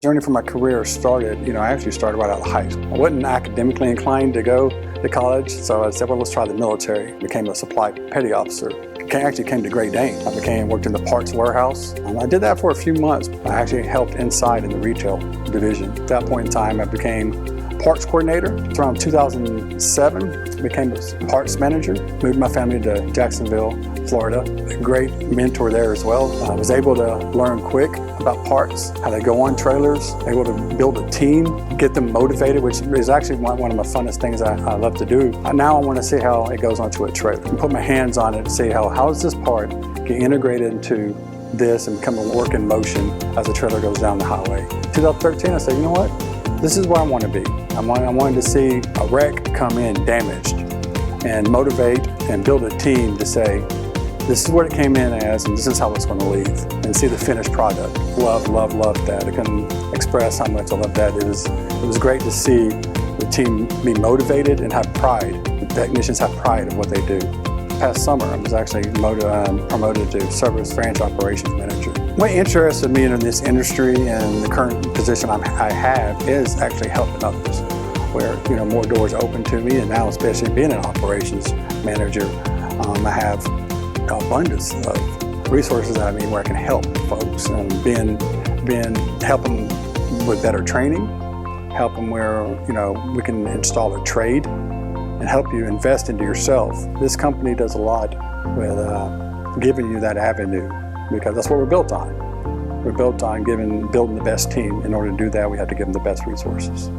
Journey for my career started, I actually started right out of high school. I wasn't academically inclined to go to college, so I said, well, let's try the military. Became a supply petty officer. Actually came to Dane. I worked in the parts warehouse. I did that for a few months. I actually helped inside in the retail division. At that point in time, I became parts coordinator. Around 2007, I became a parts manager. Moved my family to Jacksonville, Florida. A great mentor there as well. I was able to learn quick about parts, how they go on trailers, able to build a team, get them motivated, which is actually one of the funnest things I love to do. Now I want to see how it goes onto a trailer and put my hands on it and see how does this part get integrated into this and become a work in motion as the trailer goes down the highway. 2013, I said, you know what? This is where I want to be. I wanted to see a wreck come in damaged and motivate and build a team to say, this is what it came in as and this is how it's going to leave, and see the finished product. Love that. I couldn't express how much I love that. It was great to see the team be motivated and have pride. The technicians have pride in what they do. Past summer, I was actually promoted to service branch operations manager. What interested me in this industry and the current position I have is actually helping others, where more doors open to me, and now especially being an operations manager, I have an abundance of resources where I can help folks, and help them with better training, help them where we can install a trade, and help you invest into yourself. This company does a lot with giving you that avenue, because that's what we're built on. We're built on building the best team. In order to do that, we have to give them the best resources.